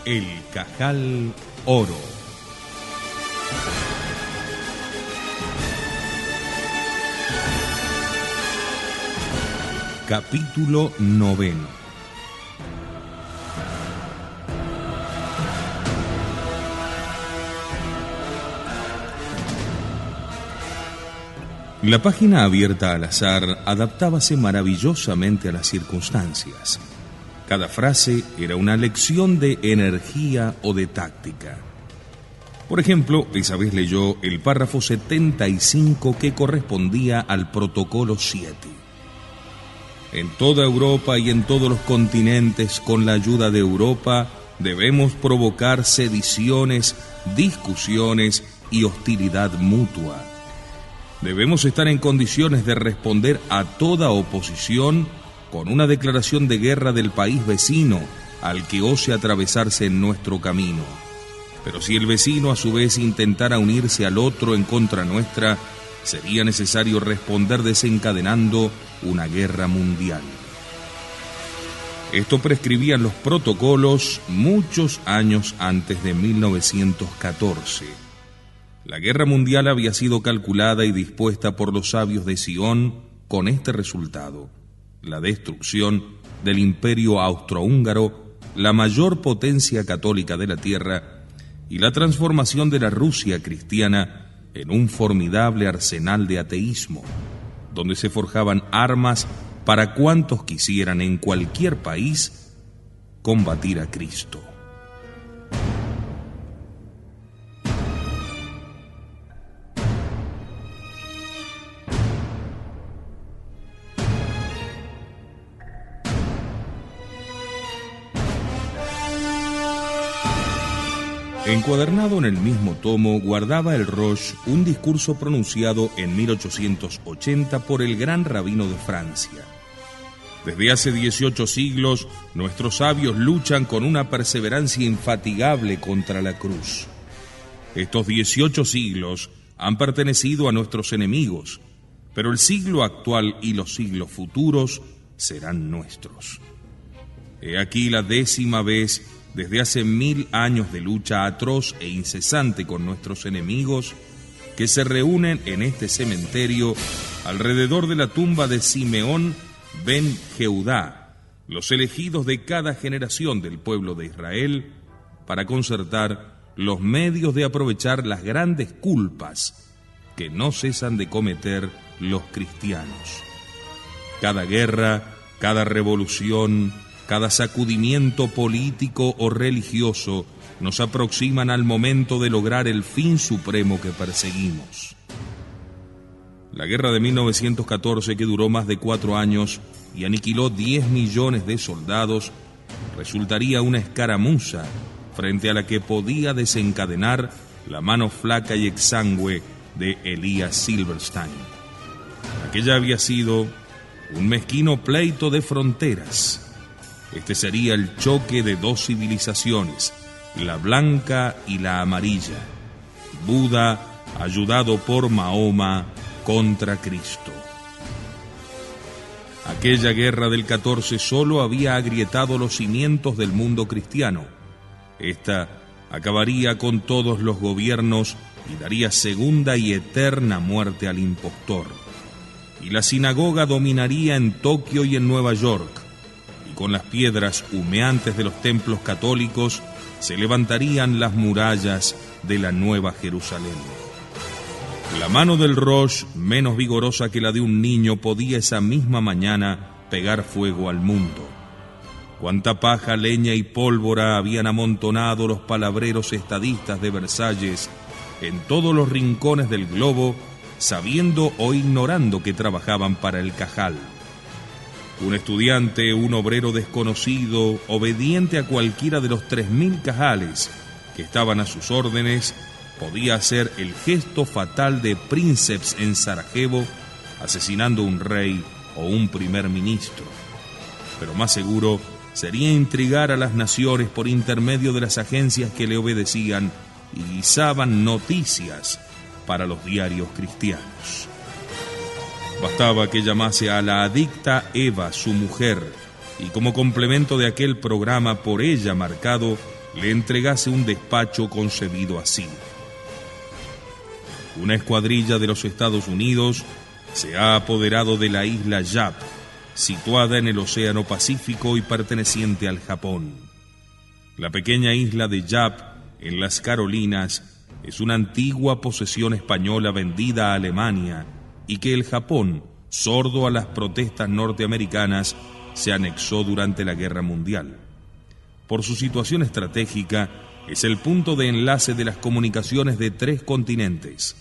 El Cajal Oro. Capítulo 9. La página abierta al azar adaptábase maravillosamente a las circunstancias. Cada frase era una lección de energía o de táctica. Por ejemplo, esa vez leyó el párrafo 75 que correspondía al Protocolo 7. En toda Europa y en todos los continentes, con la ayuda de Europa, debemos provocar sediciones, discusiones y hostilidad mutua. Debemos estar en condiciones de responder a toda oposición con una declaración de guerra del país vecino al que ose atravesarse en nuestro camino. Pero si el vecino a su vez intentara unirse al otro en contra nuestra, sería necesario responder desencadenando una guerra mundial. Esto prescribían los protocolos muchos años antes de 1914. La guerra mundial había sido calculada y dispuesta por los sabios de Sion con este resultado: la destrucción del Imperio Austrohúngaro, la mayor potencia católica de la tierra, y la transformación de la Rusia cristiana en un formidable arsenal de ateísmo, donde se forjaban armas para cuantos quisieran en cualquier país combatir a Cristo. Encuadernado en el mismo tomo guardaba el Roche un discurso pronunciado en 1880 por el gran rabino de Francia. Desde hace 18 siglos, nuestros sabios luchan con una perseverancia infatigable contra la cruz. Estos 18 siglos han pertenecido a nuestros enemigos, pero el siglo actual y los siglos futuros serán nuestros. He aquí la 10ª vez desde hace 1000 años de lucha atroz e incesante con nuestros enemigos, que se reúnen en este cementerio alrededor de la tumba de Simeón ben Jehudá, los elegidos de cada generación del pueblo de Israel, para concertar los medios de aprovechar las grandes culpas que no cesan de cometer los cristianos. Cada guerra, cada revolución, cada sacudimiento político o religioso nos aproximan al momento de lograr el fin supremo que perseguimos. La guerra de 1914, que duró más de 4 años y aniquiló 10 millones de soldados, resultaría una escaramuza frente a la que podía desencadenar la mano flaca y exangüe de Elías Silberstein. Aquella había sido un mezquino pleito de fronteras. Este sería el choque de dos civilizaciones, la blanca y la amarilla. Buda, ayudado por Mahoma, contra Cristo. Aquella guerra del 14 solo había agrietado los cimientos del mundo cristiano. Esta acabaría con todos los gobiernos y daría segunda y eterna muerte al impostor. Y la sinagoga dominaría en Tokio y en Nueva York. Con las piedras humeantes de los templos católicos se levantarían las murallas de la Nueva Jerusalén. La mano del Roche, menos vigorosa que la de un niño, podía esa misma mañana pegar fuego al mundo. Cuánta paja, leña y pólvora habían amontonado los palabreros estadistas de Versalles en todos los rincones del globo, sabiendo o ignorando que trabajaban para el Cajal. Un estudiante, un obrero desconocido, obediente a cualquiera de los 3000 cajales que estaban a sus órdenes, podía hacer el gesto fatal de Princeps en Sarajevo, asesinando un rey o un primer ministro. Pero más seguro sería intrigar a las naciones por intermedio de las agencias que le obedecían y guisaban noticias para los diarios cristianos. Bastaba que llamase a la adicta Eva, su mujer, y como complemento de aquel programa por ella marcado, le entregase un despacho concebido así. Una escuadrilla de los Estados Unidos se ha apoderado de la isla Yap, situada en el Océano Pacífico y perteneciente al Japón. La pequeña isla de Yap, en las Carolinas, es una antigua posesión española vendida a Alemania y que el Japón, sordo a las protestas norteamericanas, se anexó durante la Guerra Mundial. Por su situación estratégica, es el punto de enlace de las comunicaciones de 3 continentes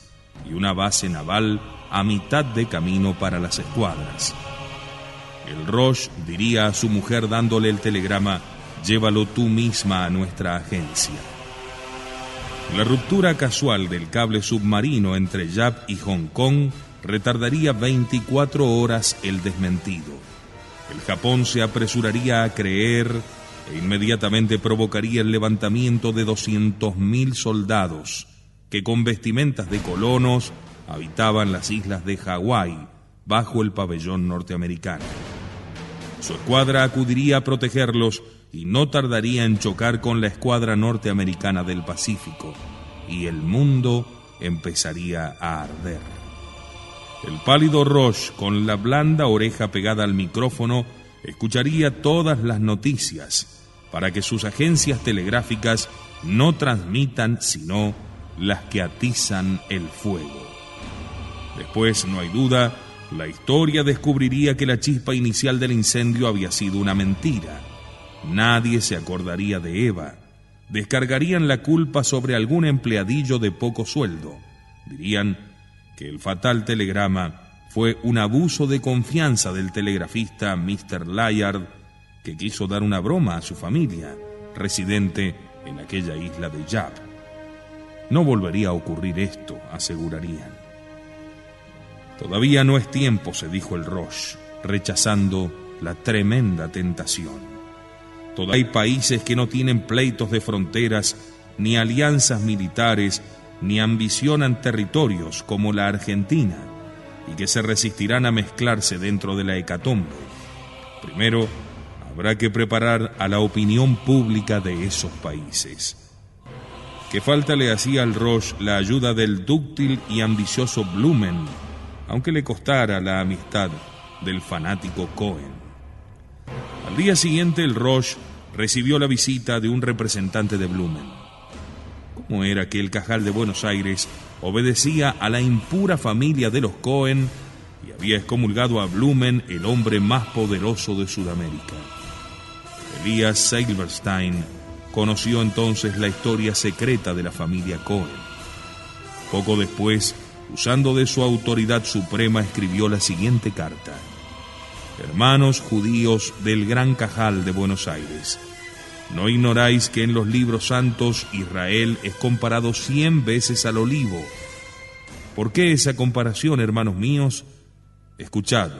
y una base naval a mitad de camino para las escuadras. El Roche diría a su mujer dándole el telegrama: llévalo tú misma a nuestra agencia. La ruptura casual del cable submarino entre Yap y Hong Kong retardaría 24 horas el desmentido. El Japón se apresuraría a creer e inmediatamente provocaría el levantamiento de 200.000 soldados que con vestimentas de colonos habitaban las islas de Hawái bajo el pabellón norteamericano. Su escuadra acudiría a protegerlos y no tardaría en chocar con la escuadra norteamericana del Pacífico, y el mundo empezaría a arder. El pálido Roche, con la blanda oreja pegada al micrófono, escucharía todas las noticias para que sus agencias telegráficas no transmitan sino las que atizan el fuego. Después, no hay duda, la historia descubriría que la chispa inicial del incendio había sido una mentira. Nadie se acordaría de Eva. Descargarían la culpa sobre algún empleadillo de poco sueldo. Dirían que el fatal telegrama fue un abuso de confianza del telegrafista Mr. Layard, que quiso dar una broma a su familia, residente en aquella isla de Yap. No volvería a ocurrir esto, asegurarían. Todavía no es tiempo, se dijo el Roche, rechazando la tremenda tentación. Todavía hay países que no tienen pleitos de fronteras, ni alianzas militares, ni ambicionan territorios como la Argentina, y que se resistirán a mezclarse dentro de la hecatombe. Primero, habrá que preparar a la opinión pública de esos países. ¿Qué falta le hacía al Roche la ayuda del dúctil y ambicioso Blumen, aunque le costara la amistad del fanático Cohen? Al día siguiente el Roche recibió la visita de un representante de Blumen. ¿Cómo era que el Cajal de Buenos Aires obedecía a la impura familia de los Cohen y había excomulgado a Blumen, el hombre más poderoso de Sudamérica? Elías Silverstein conoció entonces la historia secreta de la familia Cohen. Poco después, usando de su autoridad suprema, escribió la siguiente carta: Hermanos judíos del Gran Cajal de Buenos Aires, ¿no ignoráis que en los libros santos Israel es comparado 100 veces al olivo? ¿Por qué esa comparación, hermanos míos? Escuchad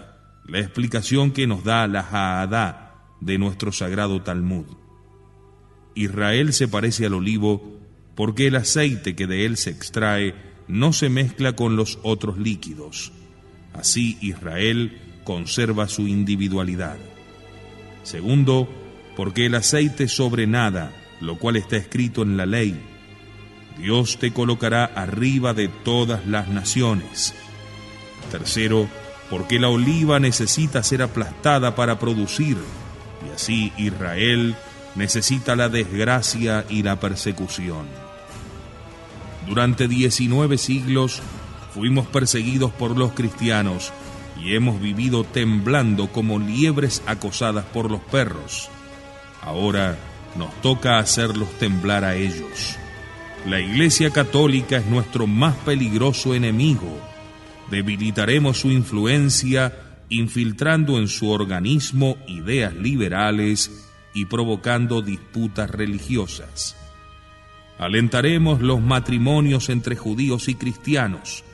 la explicación que nos da la Ha'adá de nuestro sagrado Talmud. Israel se parece al olivo porque el aceite que de él se extrae no se mezcla con los otros líquidos. Así Israel conserva su individualidad. Segundo, porque el aceite sobrenada, lo cual está escrito en la ley. Dios te colocará arriba de todas las naciones. Tercero, porque la oliva necesita ser aplastada para producir, y así Israel necesita la desgracia y la persecución. Durante 19 siglos fuimos perseguidos por los cristianos y hemos vivido temblando como liebres acosadas por los perros. Ahora nos toca hacerlos temblar a ellos. La Iglesia Católica es nuestro más peligroso enemigo. Debilitaremos su influencia infiltrando en su organismo ideas liberales y provocando disputas religiosas. Alentaremos los matrimonios entre judíos y cristianos.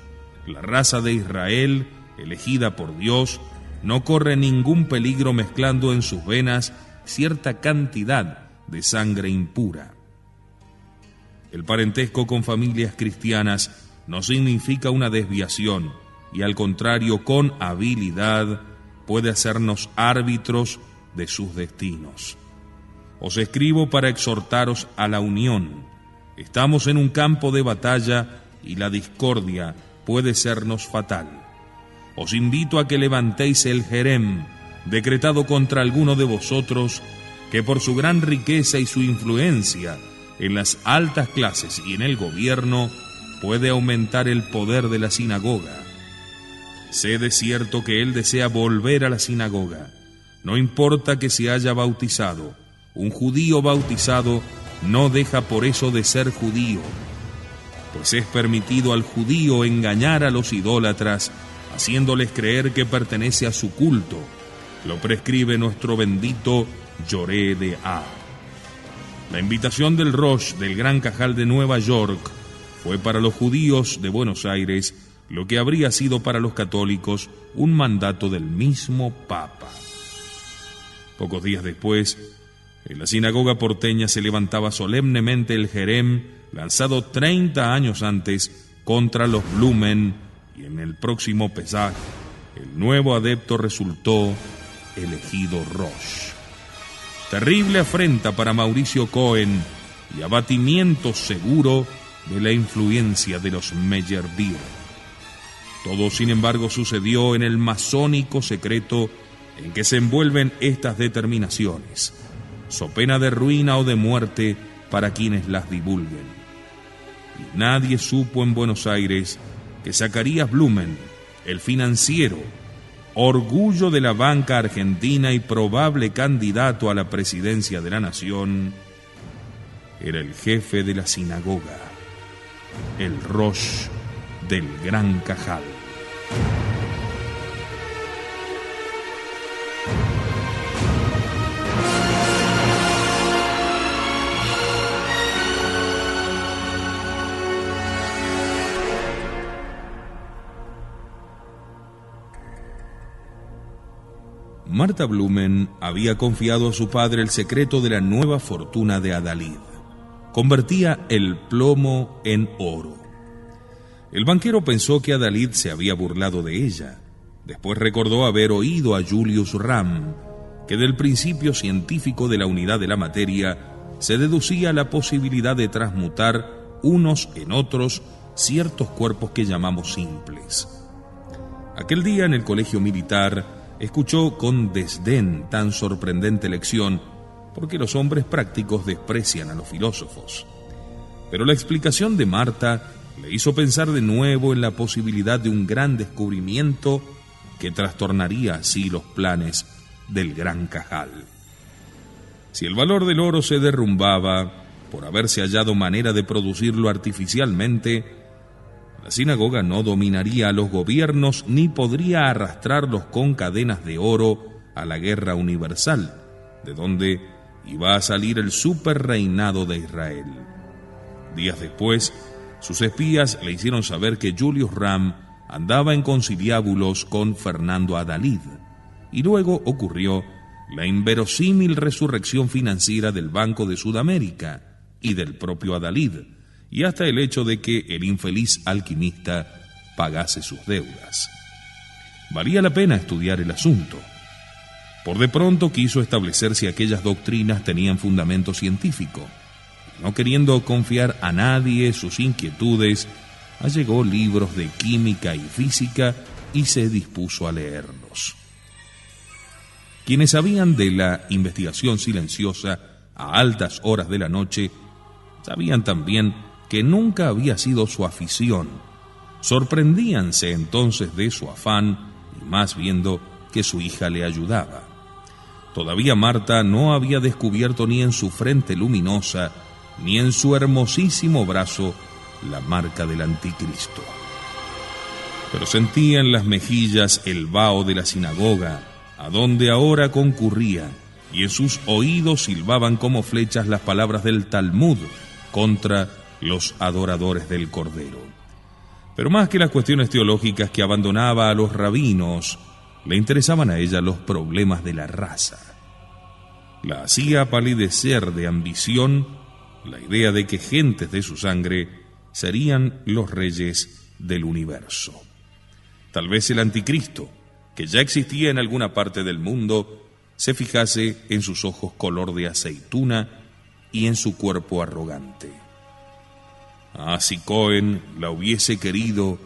La raza de Israel, elegida por Dios, no corre ningún peligro mezclando en sus venas cierta cantidad de sangre impura. El parentesco con familias cristianas no significa una desviación y al contrario, con habilidad puede hacernos árbitros de sus destinos. os escribo para exhortaros a la unión. Estamos en un campo de batalla y la discordia puede sernos fatal. Os invito a que levantéis el jerem, decretado contra alguno de vosotros, que por su gran riqueza y su influencia en las altas clases y en el gobierno, puede aumentar el poder de la sinagoga. Sé de cierto que él desea volver a la sinagoga. No importa que se haya bautizado. Un judío bautizado no deja por eso de ser judío, pues es permitido al judío engañar a los idólatras, haciéndoles creer que pertenece a su culto. Lo prescribe nuestro bendito Yoré de A. La invitación del Rosh del Gran Cajal de Nueva York fue para los judíos de Buenos Aires lo que habría sido para los católicos un mandato del mismo Papa. Pocos días después, en la sinagoga porteña se levantaba solemnemente el jerem lanzado 30 años antes contra los Blumen, y en el próximo Pesaj el nuevo adepto resultó elegido Rosh. Terrible afrenta para Mauricio Cohen y abatimiento seguro de la influencia de los Meyerbeer. Todo, sin embargo, sucedió en el masónico secreto en que se envuelven estas determinaciones, so pena de ruina o de muerte para quienes las divulguen. Y nadie supo en Buenos Aires que Zacarías Blumen, el financiero, orgullo de la banca argentina y probable candidato a la presidencia de la nación, era el jefe de la sinagoga, el Rosh del Gran Cajal. Marta Blumen había confiado a su padre el secreto de la nueva fortuna de Adalid. Convertía el plomo en oro. El banquero pensó que Adalid se había burlado de ella. Después recordó haber oído a Julius Ram que del principio científico de la unidad de la materia se deducía la posibilidad de transmutar unos en otros ciertos cuerpos que llamamos simples. Aquel día en el colegio militar escuchó con desdén tan sorprendente lección, porque los hombres prácticos desprecian a los filósofos. Pero la explicación de Marta le hizo pensar de nuevo en la posibilidad de un gran descubrimiento que trastornaría así los planes del Gran Cajal. Si el valor del oro se derrumbaba por haberse hallado manera de producirlo artificialmente, la sinagoga no dominaría a los gobiernos ni podría arrastrarlos con cadenas de oro a la guerra universal, de donde iba a salir el superreinado de Israel. Días después, sus espías le hicieron saber que Julius Ram andaba en conciliábulos con Fernando Adalid, y luego ocurrió la inverosímil resurrección financiera del Banco de Sudamérica y del propio Adalid, y hasta el hecho de que el infeliz alquimista pagase sus deudas. Valía la pena estudiar el asunto. Por de pronto quiso establecer si aquellas doctrinas tenían fundamento científico. No queriendo confiar a nadie sus inquietudes, allegó libros de química y física y se dispuso a leerlos. Quienes sabían de la investigación silenciosa a altas horas de la noche, sabían también que nunca había sido su afición. Sorprendíanse entonces de su afán, y más viendo que su hija le ayudaba. Todavía Marta no había descubierto ni en su frente luminosa, ni en su hermosísimo brazo, la marca del anticristo. Pero sentía en las mejillas el vaho de la sinagoga, a donde ahora concurría, y en sus oídos silbaban como flechas las palabras del Talmud contra los adoradores del Cordero. Pero más que las cuestiones teológicas que abandonaba a los rabinos, le interesaban a ella los problemas de la raza. La hacía palidecer de ambición la idea de que gentes de su sangre serían los reyes del universo. Tal vez el anticristo, que ya existía en alguna parte del mundo, se fijase en sus ojos color de aceituna y en su cuerpo arrogante. Ah, si Cohen la hubiese querido,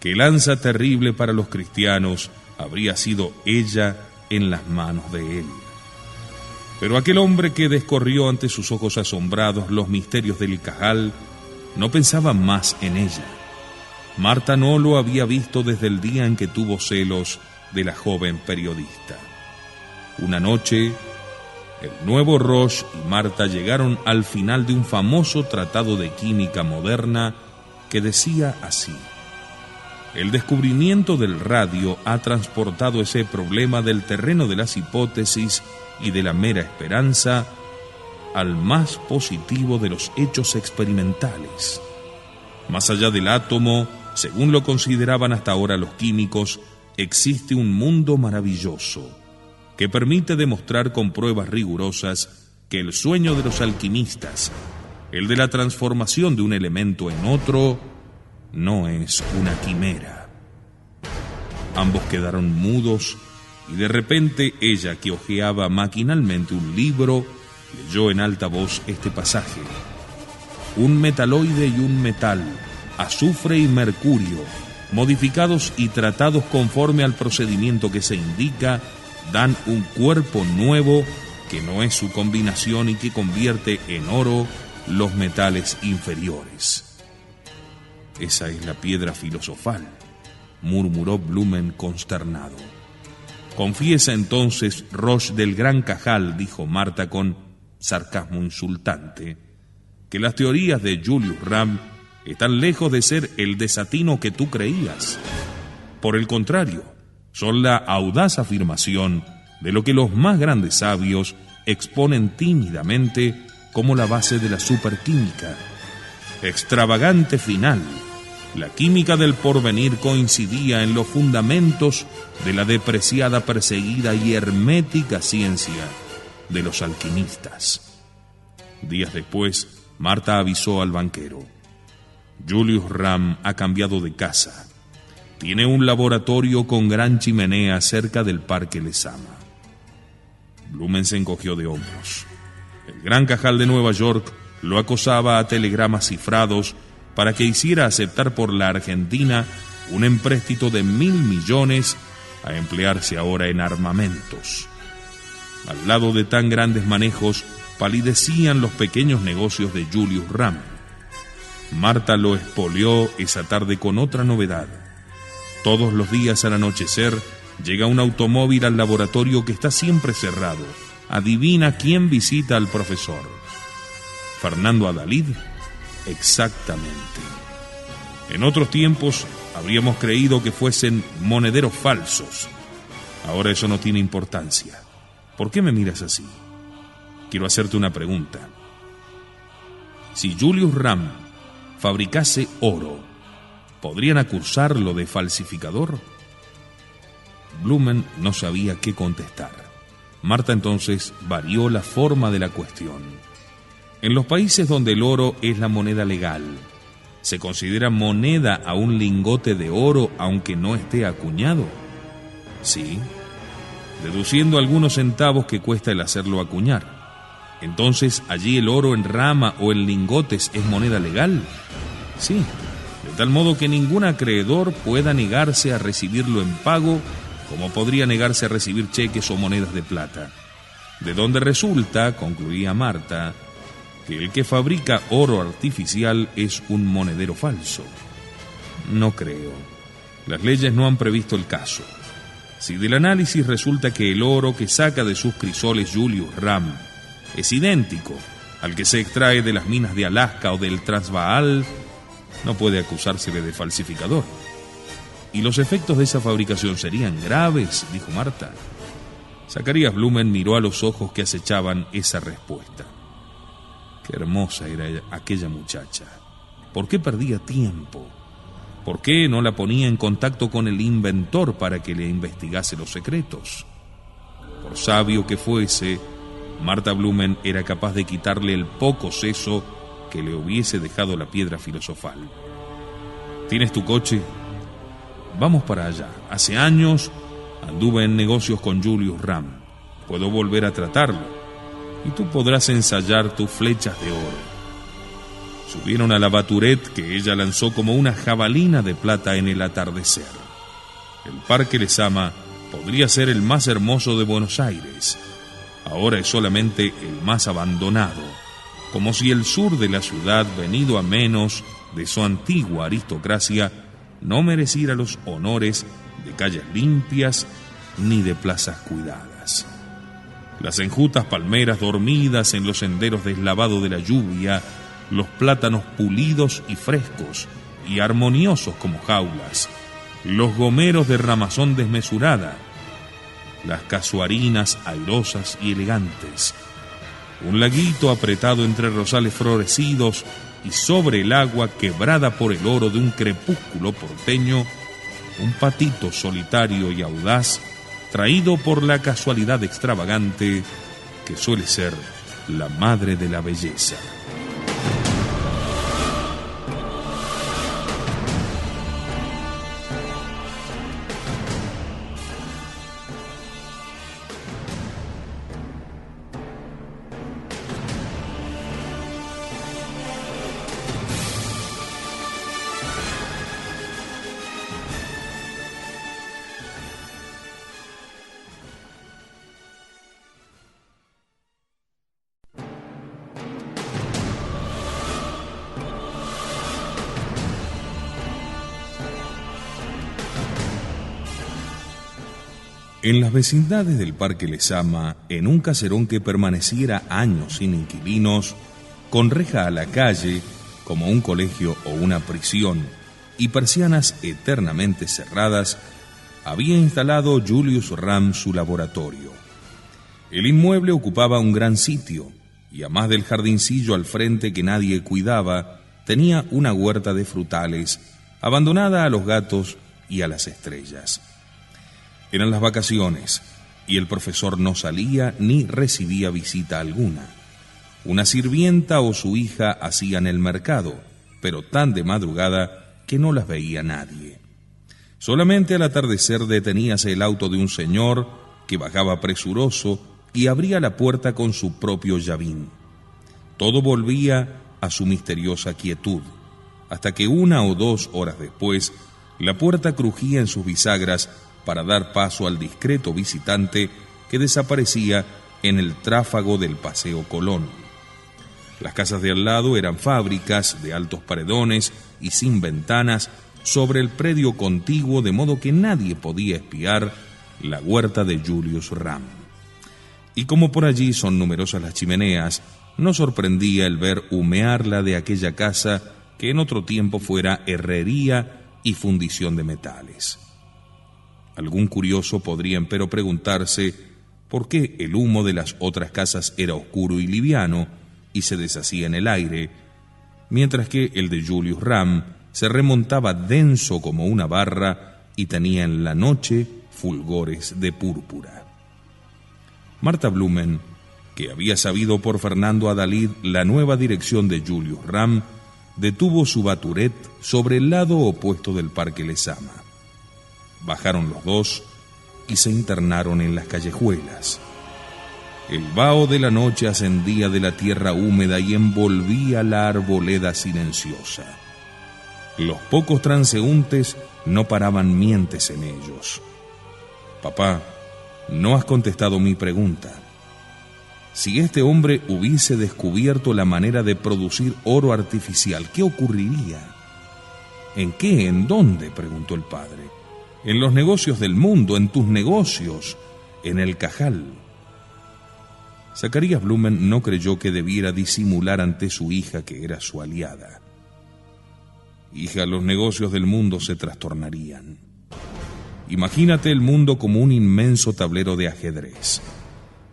qué lanza terrible para los cristianos habría sido ella en las manos de él. Pero aquel hombre que descorrió ante sus ojos asombrados los misterios del Cajal no pensaba más en ella. Marta no lo había visto desde el día en que tuvo celos de la joven periodista. Una noche, el nuevo Roche y Marta llegaron al final de un famoso tratado de química moderna que decía así: el descubrimiento del radio ha transportado ese problema del terreno de las hipótesis y de la mera esperanza al más positivo de los hechos experimentales. Más allá del átomo, según lo consideraban hasta ahora los químicos, existe un mundo maravilloso que permite demostrar con pruebas rigurosas que el sueño de los alquimistas, el de la transformación de un elemento en otro, no es una quimera. Ambos quedaron mudos y de repente ella, que hojeaba maquinalmente un libro, leyó en alta voz este pasaje: un metaloide y un metal, azufre y mercurio, modificados y tratados conforme al procedimiento que se indica, dan un cuerpo nuevo que no es su combinación y que convierte en oro los metales inferiores. Esa es la piedra filosofal, murmuró Blumen consternado. Confiesa entonces, Roche del Gran Cajal, dijo Marta con sarcasmo insultante, que las teorías de Julius Ram están lejos de ser el desatino que tú creías. Por el contrario, son la audaz afirmación de lo que los más grandes sabios exponen tímidamente como la base de la superquímica. Extravagante final, la química del porvenir coincidía en los fundamentos de la depreciada, perseguida y hermética ciencia de los alquimistas. Días después, Marta avisó al banquero: Julius Ram ha cambiado de casa. Tiene un laboratorio con gran chimenea cerca del Parque Lezama. Blumen se encogió de hombros. El Gran Cajal de Nueva York lo acosaba a telegramas cifrados para que hiciera aceptar por la Argentina un empréstito de 1.000 millones a emplearse ahora en armamentos. Al lado de tan grandes manejos palidecían los pequeños negocios de Julius Ram. Marta lo expolió esa tarde con otra novedad. Todos los días al anochecer llega un automóvil al laboratorio que está siempre cerrado. Adivina quién visita al profesor. ¿Fernando Adalid? Exactamente. En otros tiempos habríamos creído que fuesen monederos falsos. Ahora eso no tiene importancia. ¿Por qué me miras así? Quiero hacerte una pregunta. Si Julius Ram fabricase oro, ¿podrían acusarlo de falsificador? Blumen no sabía qué contestar. Marta entonces varió la forma de la cuestión. En los países donde el oro es la moneda legal, ¿se considera moneda a un lingote de oro aunque no esté acuñado? Sí, deduciendo algunos centavos que cuesta el hacerlo acuñar. Entonces, ¿allí el oro en rama o en lingotes es moneda legal? Sí, de tal modo que ningún acreedor pueda negarse a recibirlo en pago, como podría negarse a recibir cheques o monedas de plata. De donde resulta, concluía Marta, que el que fabrica oro artificial es un monedero falso. No creo. Las leyes no han previsto el caso. Si del análisis resulta que el oro que saca de sus crisoles Julius Ram es idéntico al que se extrae de las minas de Alaska o del Transvaal, no puede acusársele de falsificador. ¿Y los efectos de esa fabricación serían graves?, dijo Marta. Zacarías Blumen miró a los ojos que acechaban esa respuesta. Qué hermosa era aquella muchacha. ¿Por qué perdía tiempo? ¿Por qué no la ponía en contacto con el inventor para que le investigase los secretos? Por sabio que fuese, Marta Blumen era capaz de quitarle el poco seso que le hubiese dejado la piedra filosofal. ¿Tienes tu coche? Vamos para allá. Hace años anduve en negocios con Julius Ram. puedo volver a tratarlo, y tú podrás ensayar tus flechas de oro. Subieron a la Batourette, que ella lanzó como una jabalina de plata en el atardecer. El Parque Lezama podría ser el más hermoso de Buenos Aires. Ahora es solamente el más abandonado, como si el sur de la ciudad, venido a menos de su antigua aristocracia, no mereciera los honores de calles limpias ni de plazas cuidadas. Las enjutas palmeras dormidas en los senderos deslavados de la lluvia, los plátanos pulidos y frescos y armoniosos como jaulas, los gomeros de ramazón desmesurada, las casuarinas airosas y elegantes, un laguito apretado entre rosales florecidos y sobre el agua quebrada por el oro de un crepúsculo porteño, un patito solitario y audaz traído por la casualidad extravagante que suele ser la madre de la belleza. En las vecindades del Parque Lezama, en un caserón que permaneciera años sin inquilinos, con reja a la calle, como un colegio o una prisión, y persianas eternamente cerradas, había instalado Julius Ramm su laboratorio. El inmueble ocupaba un gran sitio, y a más del jardincillo al frente que nadie cuidaba, tenía una huerta de frutales, abandonada a los gatos y a las estrellas. Eran las vacaciones, y el profesor no salía ni recibía visita alguna. Una sirvienta o su hija hacían el mercado, pero tan de madrugada que no las veía nadie. Solamente al atardecer deteníase el auto de un señor que bajaba presuroso y abría la puerta con su propio llavín. Todo volvía a su misteriosa quietud, hasta que 1 o 2 horas después la puerta crujía en sus bisagras para dar paso al discreto visitante que desaparecía en el tráfago del Paseo Colón. Las casas de al lado eran fábricas de altos paredones y sin ventanas sobre el predio contiguo, de modo que nadie podía espiar la huerta de Julius Ramm. Y como por allí son numerosas las chimeneas, no sorprendía el ver humearla de aquella casa que en otro tiempo fuera herrería y fundición de metales. Algún curioso podría empero preguntarse por qué el humo de las otras casas era oscuro y liviano y se deshacía en el aire, mientras que el de Julius Ramm se remontaba denso como una barra y tenía en la noche fulgores de púrpura. Marta Blumen, que había sabido por Fernando Adalid la nueva dirección de Julius Ramm, detuvo su Batourette sobre el lado opuesto del Parque Lezama. Bajaron los dos y se internaron en las callejuelas. El vaho de la noche ascendía de la tierra húmeda y envolvía la arboleda silenciosa. Los pocos transeúntes no paraban mientes en ellos. Papá, no has contestado mi pregunta. Si este hombre hubiese descubierto la manera de producir oro artificial, ¿qué ocurriría? ¿En qué? ¿En dónde?, preguntó el padre. En los negocios del mundo, en tus negocios, en el Cajal. Zacarías Blumen no creyó que debiera disimular ante su hija que era su aliada. Hija, los negocios del mundo se trastornarían. Imagínate el mundo como un inmenso tablero de ajedrez.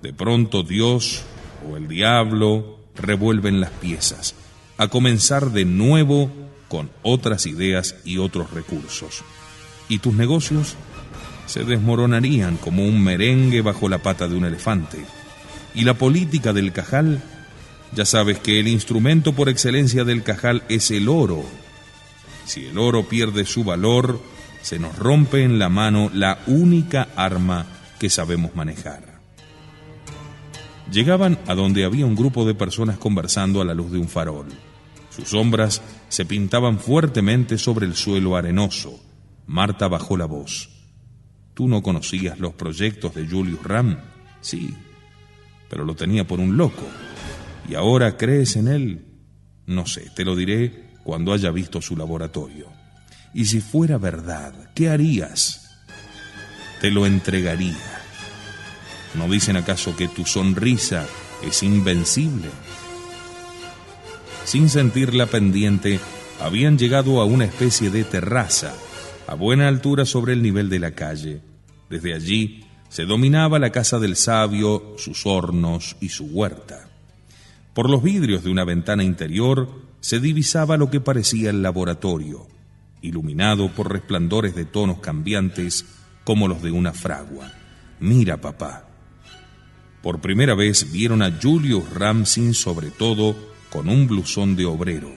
De pronto Dios o el diablo revuelven las piezas, a comenzar de nuevo con otras ideas y otros recursos. Y tus negocios se desmoronarían como un merengue bajo la pata de un elefante. Y la política del Cajal, ya sabes que el instrumento por excelencia del Cajal es el oro. Si el oro pierde su valor, se nos rompe en la mano la única arma que sabemos manejar. Llegaban a donde había un grupo de personas conversando a la luz de un farol. Sus sombras se pintaban fuertemente sobre el suelo arenoso. Marta bajó la voz. ¿Tú no conocías los proyectos de Julius Ram? Sí, pero lo tenía por un loco. ¿Y ahora crees en él? No sé, te lo diré cuando haya visto su laboratorio. Y si fuera verdad, ¿qué harías? Te lo entregaría. ¿No dicen acaso que tu sonrisa es invencible? Sin sentir la pendiente, habían llegado a una especie de terraza, a buena altura sobre el nivel de la calle. Desde allí se dominaba la casa del sabio, sus hornos y su huerta. Por los vidrios de una ventana interior se divisaba lo que parecía el laboratorio, iluminado por resplandores de tonos cambiantes como los de una fragua. Mira, papá. Por primera vez vieron a Julius Ram sin sobre todo, con un blusón de obrero.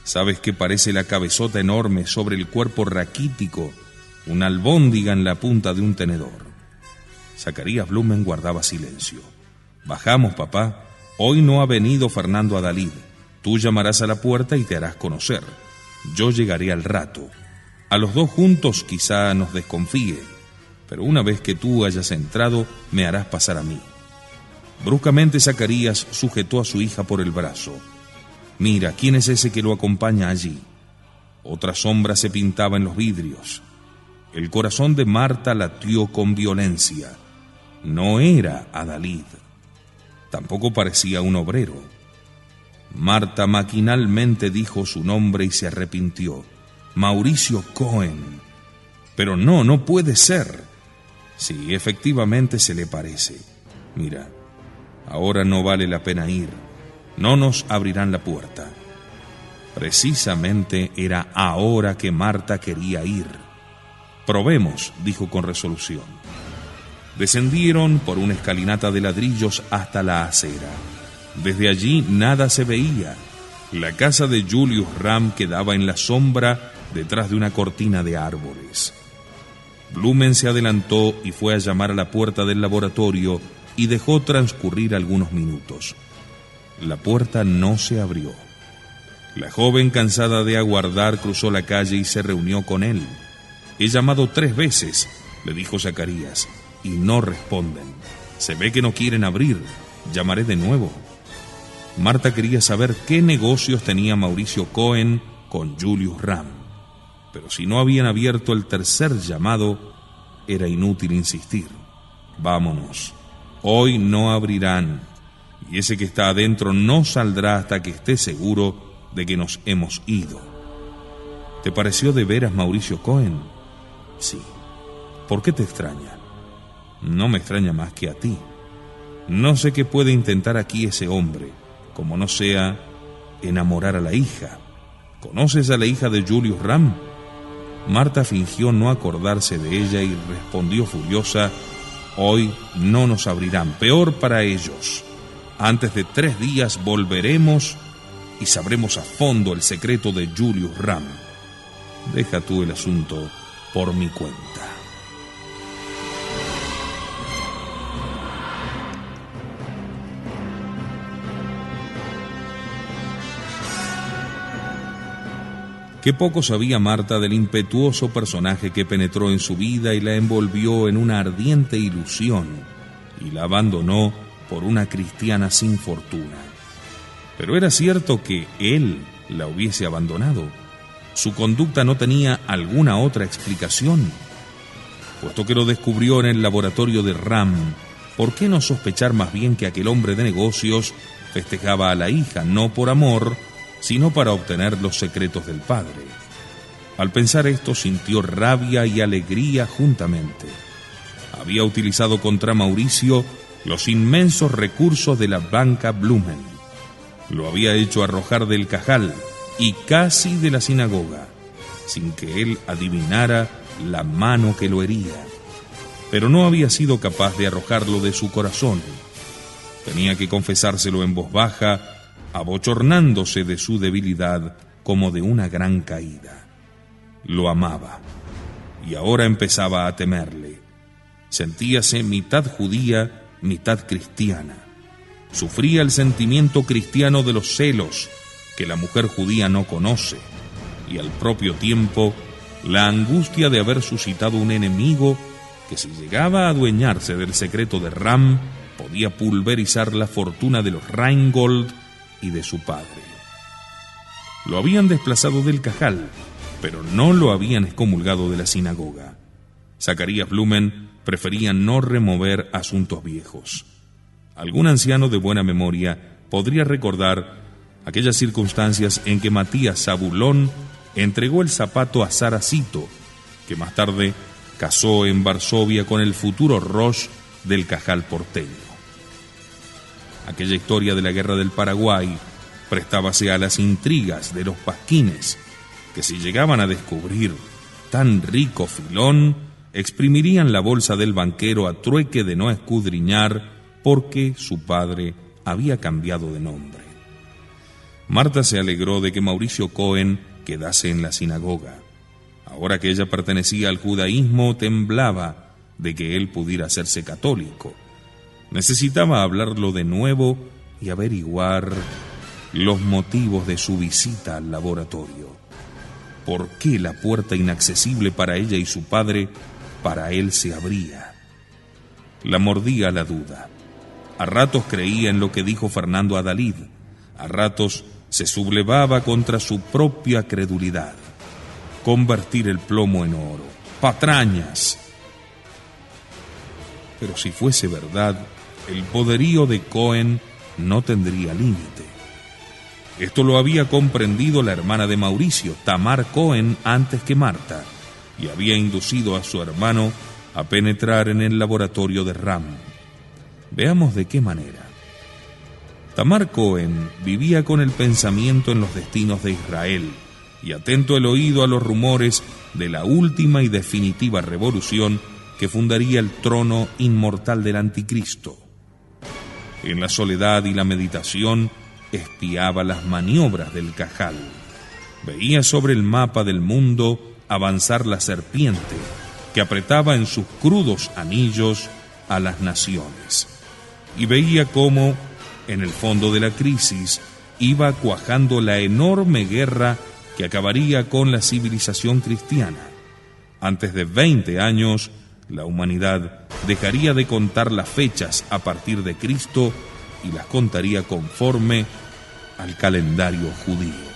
¿Sabes qué parece la cabezota enorme sobre el cuerpo raquítico? Una albóndiga en la punta de un tenedor. Zacarías Blumen guardaba silencio. Bajamos, papá. Hoy no ha venido Fernando Adalid. Tú llamarás a la puerta y te harás conocer. Yo llegaré al rato. A los dos juntos quizá nos desconfíe, pero una vez que tú hayas entrado, me harás pasar a mí. Bruscamente Zacarías sujetó a su hija por el brazo. Mira, ¿quién es ese que lo acompaña allí? Otra sombra se pintaba en los vidrios. El corazón de Marta latió con violencia. No era Adalid. Tampoco parecía un obrero. Marta maquinalmente dijo su nombre y se arrepintió. Mauricio Cohen. Pero no puede ser. Sí, efectivamente se le parece. Mira, ahora no vale la pena ir. No nos abrirán la puerta. Precisamente era ahora que Marta quería ir. Probemos, dijo con resolución. Descendieron por una escalinata de ladrillos hasta la acera. Desde allí nada se veía. La casa de Julius Ram quedaba en la sombra detrás de una cortina de árboles. Blumen se adelantó y fue a llamar a la puerta del laboratorio y dejó transcurrir algunos minutos. La puerta no se abrió. La joven, cansada de aguardar, cruzó la calle y se reunió con él. He llamado 3 veces, le dijo Zacarías, y no responden. Se ve que no quieren abrir. Llamaré de nuevo. Marta quería saber qué negocios tenía Mauricio Cohen con Julius Ram. Pero si no habían abierto el tercer llamado, era inútil insistir. Vámonos. Hoy no abrirán. Y ese que está adentro no saldrá hasta que esté seguro de que nos hemos ido. ¿Te pareció de veras Mauricio Cohen? Sí. ¿Por qué te extraña? No me extraña más que a ti. No sé qué puede intentar aquí ese hombre, como no sea enamorar a la hija. ¿Conoces a la hija de Julius Ram? Marta fingió no acordarse de ella y respondió furiosa: hoy no nos abrirán, peor para ellos. Antes de 3 días volveremos y sabremos a fondo el secreto de Julius Ram. Deja tú el asunto por mi cuenta. Qué poco sabía Marta del impetuoso personaje que penetró en su vida y la envolvió en una ardiente ilusión y la abandonó por una cristiana sin fortuna. Pero era cierto que él la hubiese abandonado. Su conducta no tenía alguna otra explicación. Puesto que lo descubrió en el laboratorio de Ram, ¿por qué no sospechar más bien que aquel hombre de negocios festejaba a la hija, no por amor, sino para obtener los secretos del padre? Al pensar esto, sintió rabia y alegría juntamente. Había utilizado contra Mauricio los inmensos recursos de la banca Blumen. Lo había hecho arrojar del cajal y casi de la sinagoga, sin que él adivinara la mano que lo hería. Pero no había sido capaz de arrojarlo de su corazón. Tenía que confesárselo en voz baja, abochornándose de su debilidad como de una gran caída. Lo amaba, y ahora empezaba a temerle. Sentíase mitad judía mitad cristiana. Sufría el sentimiento cristiano de los celos que la mujer judía no conoce, y al propio tiempo la angustia de haber suscitado un enemigo que, si llegaba a adueñarse del secreto de Ram, podía pulverizar la fortuna de los Rheingold y de su padre. Lo habían desplazado del Cajal, pero no lo habían excomulgado de la sinagoga. Zacarías Blumen prefería no remover asuntos viejos. Algún anciano de buena memoria podría recordar aquellas circunstancias en que Matías Zabulón entregó el zapato a Saracito, que más tarde casó en Varsovia con el futuro Rosh del Cajal porteño. Aquella historia de la guerra del Paraguay prestábase a las intrigas de los pasquines, que si llegaban a descubrir tan rico filón, exprimirían la bolsa del banquero a trueque de no escudriñar porque su padre había cambiado de nombre. Marta se alegró de que Mauricio Cohen quedase en la sinagoga. Ahora que ella pertenecía al judaísmo, temblaba de que él pudiera hacerse católico. Necesitaba hablarlo de nuevo y averiguar los motivos de su visita al laboratorio. ¿Por qué la puerta inaccesible para ella y su padre, para él se abría? La mordía la duda. A ratos creía en lo que dijo Fernando Adalid, a ratos se sublevaba contra su propia credulidad. Convertir el plomo en oro, patrañas. Pero si fuese verdad, el poderío de Cohen no tendría límite. Esto lo había comprendido la hermana de Mauricio, Tamar Cohen, antes que Marta, y había inducido a su hermano a penetrar en el laboratorio de Ram. Veamos de qué manera. Tamar Cohen vivía con el pensamiento en los destinos de Israel y atento el oído a los rumores de la última y definitiva revolución que fundaría el trono inmortal del anticristo. En la soledad y la meditación espiaba las maniobras del Cajal. Veía sobre el mapa del mundo avanzar la serpiente que apretaba en sus crudos anillos a las naciones. Y veía cómo, en el fondo de la crisis, iba cuajando la enorme guerra que acabaría con la civilización cristiana. Antes de 20 años, la humanidad dejaría de contar las fechas a partir de Cristo y las contaría conforme al calendario judío.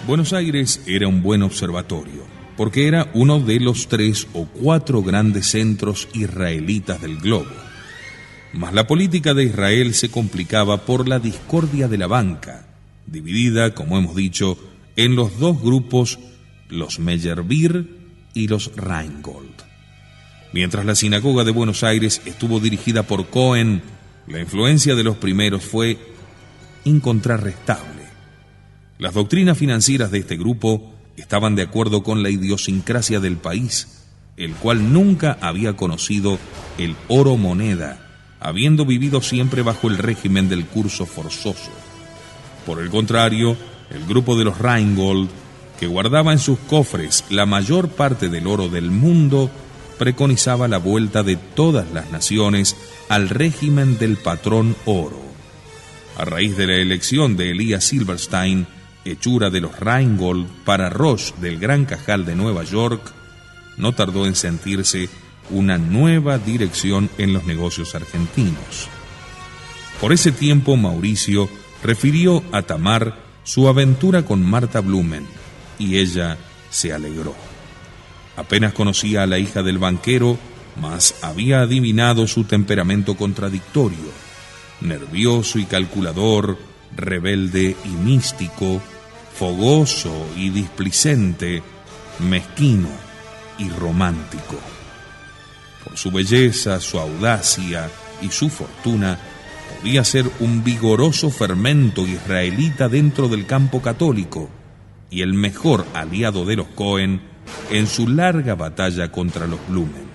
Buenos Aires era un buen observatorio, porque era uno de los 3 o 4 grandes centros israelitas del globo. Mas la política de Israel se complicaba por la discordia de la banca, dividida, como hemos dicho, en los dos grupos, los Meyerbeer y los Rheingold. Mientras la sinagoga de Buenos Aires estuvo dirigida por Cohen, la influencia de los primeros fue incontrarrestable. Las doctrinas financieras de este grupo estaban de acuerdo con la idiosincrasia del país, el cual nunca había conocido el oro moneda, habiendo vivido siempre bajo el régimen del curso forzoso. Por el contrario, el grupo de los Rheingold, que guardaba en sus cofres la mayor parte del oro del mundo, preconizaba la vuelta de todas las naciones al régimen del patrón oro. A raíz de la elección de Elías Silverstein, hechura de los Rheingold, para Rosh del Gran Cajal de Nueva York, no tardó en sentirse una nueva dirección en los negocios argentinos. Por ese tiempo, Mauricio refirió a Tamar su aventura con Marta Blumen, y ella se alegró. Apenas conocía a la hija del banquero, mas había adivinado su temperamento contradictorio, nervioso y calculador, rebelde y místico, fogoso y displicente, mezquino y romántico. Por su belleza, su audacia y su fortuna, podía ser un vigoroso fermento israelita dentro del campo católico y el mejor aliado de los Cohen en su larga batalla contra los Blumen.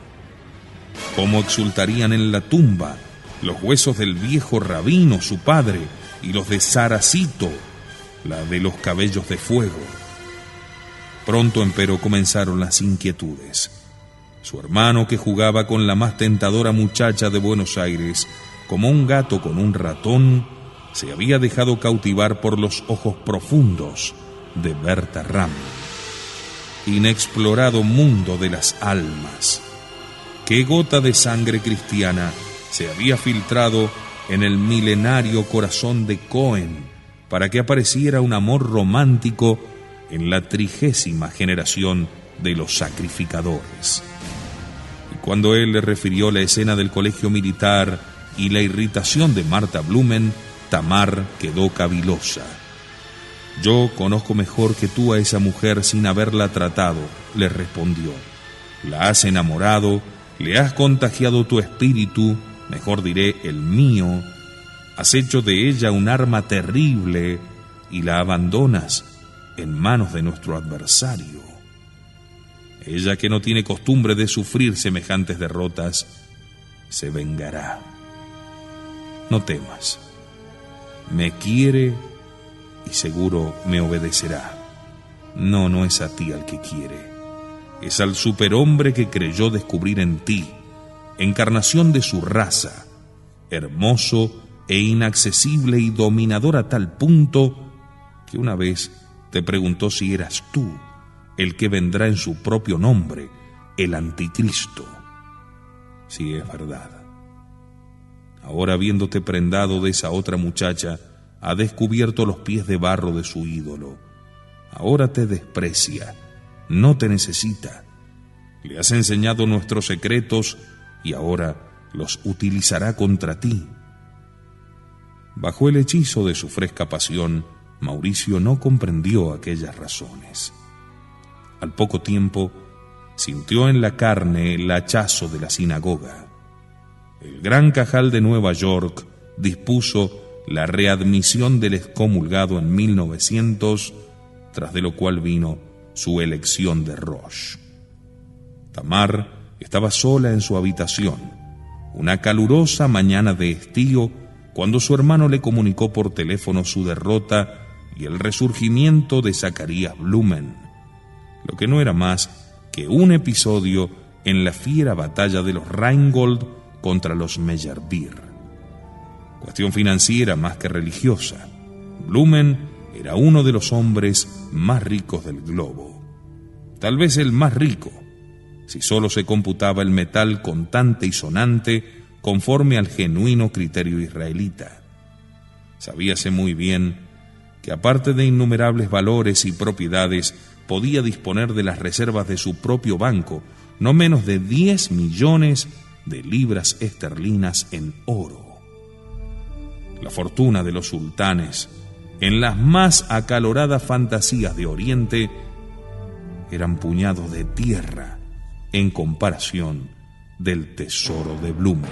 Cómo exultarían en la tumba los huesos del viejo rabino, su padre, y los de Saracito, la de los cabellos de fuego. Pronto, empero, comenzaron las inquietudes. Su hermano, que jugaba con la más tentadora muchacha de Buenos Aires, como un gato con un ratón, se había dejado cautivar por los ojos profundos de Berta Ram. Inexplorado mundo de las almas. ¿Qué gota de sangre cristiana se había filtrado en el milenario corazón de Cohen para que apareciera un amor romántico en la 30ª generación de los sacrificadores? Y cuando él le refirió la escena del colegio militar y la irritación de Marta Blumen, Tamar quedó cavilosa. «Yo conozco mejor que tú a esa mujer sin haberla tratado», le respondió. «La has enamorado, le has contagiado tu espíritu, mejor diré el mío, has hecho de ella un arma terrible y la abandonas en manos de nuestro adversario. Ella, que no tiene costumbre de sufrir semejantes derrotas, se vengará. No temas, me quiere y seguro me obedecerá. No es a ti al que quiere, es al superhombre que creyó descubrir en ti, encarnación de su raza, hermoso e inaccesible y dominador a tal punto que una vez te preguntó si eras tú el que vendrá en su propio nombre, el anticristo. Sí, es verdad. Ahora, viéndote prendado de esa otra muchacha, ha descubierto los pies de barro de su ídolo. Ahora te desprecia, no te necesita. Le has enseñado nuestros secretos y ahora los utilizará contra ti. Bajo el hechizo de su fresca pasión, Mauricio no comprendió aquellas razones. Al poco tiempo, sintió en la carne el hachazo de la sinagoga. El Gran Cajal de Nueva York dispuso la readmisión del excomulgado en 1900, tras de lo cual vino su elección de Roche. Tamar estaba sola en su habitación, una calurosa mañana de estío, cuando su hermano le comunicó por teléfono su derrota y el resurgimiento de Zacarías Blumen, lo que no era más que un episodio en la fiera batalla de los Rheingold contra los Meyerbeer. Cuestión financiera más que religiosa. Blumen era uno de los hombres más ricos del globo, tal vez el más rico, si solo se computaba el metal contante y sonante conforme al genuino criterio israelita. Sabíase muy bien que, aparte de innumerables valores y propiedades, podía disponer de las reservas de su propio banco, no menos de 10 millones de libras esterlinas en oro. La fortuna de los sultanes, en las más acaloradas fantasías de Oriente, eran puñados de tierra en comparación del tesoro de Blumen.